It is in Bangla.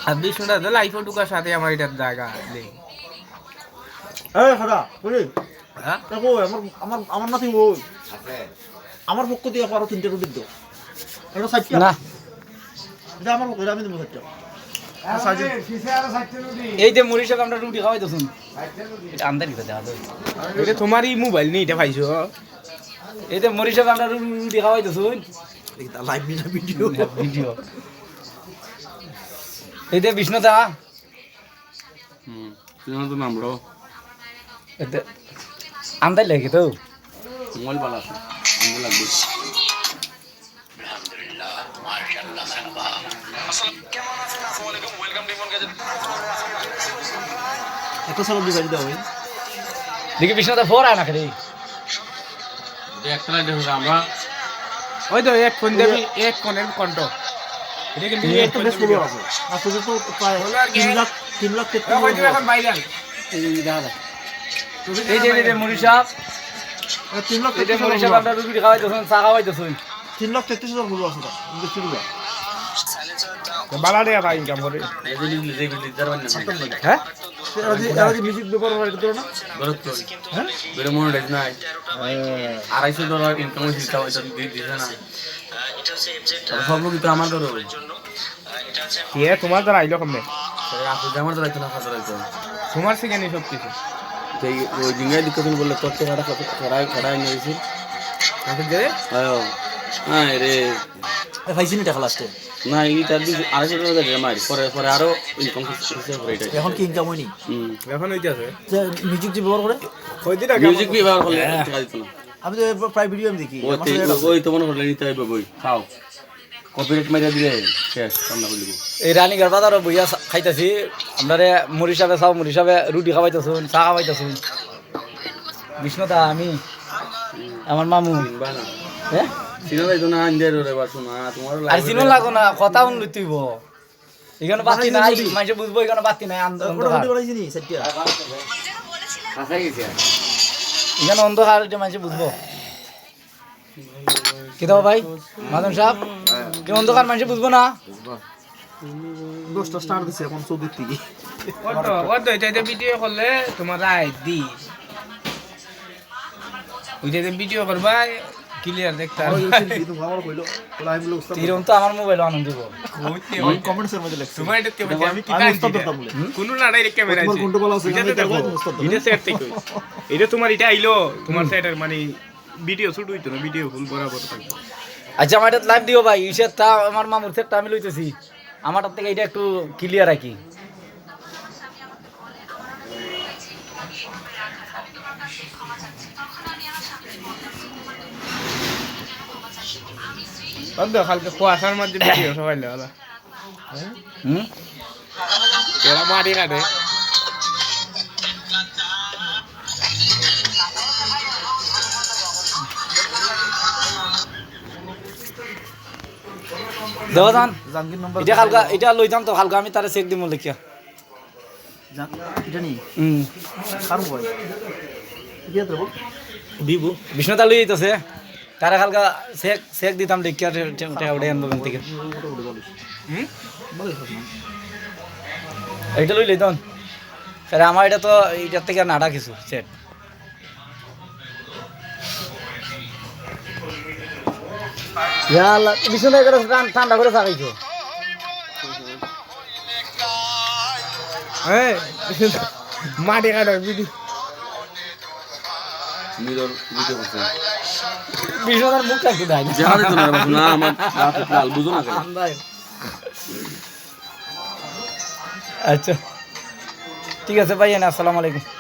আর বিষ্ণুটা তো লাইফে ঢুকার সাথে আমার এটার জায়গা নেই। এই খাদা বুঝলি হ্যাঁ দেখো আমার আমার আমার নাতি ওই আমার পক্ষ দিয়ে আরো 3টা রুটি দাও এটা 60টা না এটা আমার পক্ষ আমি দেবো 60টা এই যে মুড়ির সাথে আমরা রুটি খাওয়াই তো শুন এটা আমদানি করতে হবে এটা তোমারই মোবাইল নেই এটা পাইছো। এই যে মুড়ির সাথে আমরা রুটি খাওয়াই তো শুন এটা লাইভ না ভিডিও ভিডিও এই যে বিষ্ণুদা তো নামলো এতে আমদানি লাগে তো মোবাইল ভালো আছে আমাকে লাগবে একটা সালাদ দিবাই দাও ওই দেখি বিষ্ণুদা ফোর আয় না খেলে একটা লাইট দেখো আমরা ওই তো এক ফোন দেবি এক ফোনের কন্ট এটা কিন্তু এক একটা ফোন বেশ বড় আছে আসলে তো প্রায় 3 লাখ এখন ভাইরাল এই দেখা যায় এই যে মুড়ি সাহেব 3 লাখ এই যে মুড়ি সাহেব আমরা রুটি খাওয়াই তো শুন চা খাওয়াই তো শুন 3 লাখ 33,000 ফলো আছে কিন্তু শুরু বালা দেয়া ভাই ইনকাম করে। এই যে লিডার বানিয়ে হ্যাঁ এরা যে মিউজিক ব্যাপার এটা তো না গলত তো হ্যাঁ বেরে মনিটাইজ নাই $250 ইনকাম হইছে তাও এটা দিছে না সব লোক তো আমার ধরো কে তোমার দ্বারা আইলো কমে আপু আমার ধরো না খাবার হইতো তোমার সেখানে সব কিছু সেই ওই জিঙ্গাই দিকতন বললে তোর টাকাটা কত খড়াই নিয়েছি কাকে দে হ্যাঁ রে ভাইছি না টাকা লাস্টে না এইটার দিকে $250 মারি পরে পরে আরো ইনকাম করতে করে এটা এখন কি ইনকাম হয়নি এখন হইতাছে যে মিউজিক যে ব্যবহার করে কই দিন আগে মিউজিক ব্যবহার করলে টাকা দিত না আমি তো প্রায় ভিডিও আমি দেখি ওই তো মনে করলে নিতে হইবে বই খাও কপিরাইট মারিয়া দিলে শেষ কান্না করলিব এই রানীগার বাজারও বইয়া খাইতেছি আমরা মুড়ি সাহেবে চাও মুড়ি সাহেবে রুটি খাওয়াইতে শুন চা খাওয়াইতে শুন বিষ্ণুদা আমি আমার মামু বানা হ্যাঁ সিনা যাইতো না আন্দার রে বাসু না তোমার আর চিনো লাগো না কথা উন্নত হইব এখানে বাতি নাই মাঝে বুঝবো এখানে বাতি নাই অন্ধকার বানাইছি নি সেটিয়া কাঁচা গেছে এখানে অন্ধকার এটা মাঝে বুঝবো কি দাও ভাই মাদম সাহেব কি অন্ধকার মাঝে বুঝবো না 10টা স্টার দিছে এখন 14 থেকে কত এটা ভিডিও করলে তোমার রাইট দি ওইটাতে ভিডিও করবা ক্লিয়ার দেখতে আমার কইলো বলে আমি লোক এরকম তো আমার মোবাইল আনন্দ দিব কমেন্টসের মধ্যে লেখছে তোমার এটা কেমন আমি কি আমি টান উস্তাদ ধরতাম বলে কোন না ডাইরেক্ট ক্যামেরা আছে তোমার কোনটা বলা আছে এটা তো দেখো এটা সেট থেকে এটা তোমার এটা আইলো তোমার সেটার মানে ভিডিও শুট হইতো না ভিডিও ফুল বরাবর থাকবে। আচ্ছা আমার এটা লাইভ দিও ভাই ইসেরটা আমার মামুর সেটটা আমি লইতেছি আমারটার থেকে এটা একটু ক্লিয়ার রাখি অর্ধ কালকে কুয়াশার মধ্যে ভিডিও সবাই লেওয়া এরা মারি কাটে দেওয়া যান জানকির নাম্বার এটা হালকা এটা লইতাম তো হালকা আমি তারে চেক দিব লিখিয়া এটা নি কার মোবাইল দিয়া দেবো বিবু বিষ্ণুতা লই যাইতেছে তারে হালকা চেক চেক দিতাম লিখিয়া টাকা উঠে আনবো ব্যাংক থেকে এইটা লই লইতাম স্যার আমার এটা তো এইটার থেকে নাড়া কিছু সেট বিষ্ণু করে ঠান্ডা করে থাকাইছো মারি কাটে ভিডিও মিরর ভিডিও করতে বিষ্ণুদার মুখটা একটু দেয় জানা দিত না বাসু না আমার লাল বুঝো না কেন আচ্ছা ঠিক আছে ভাই আসসালামু আলাইকুম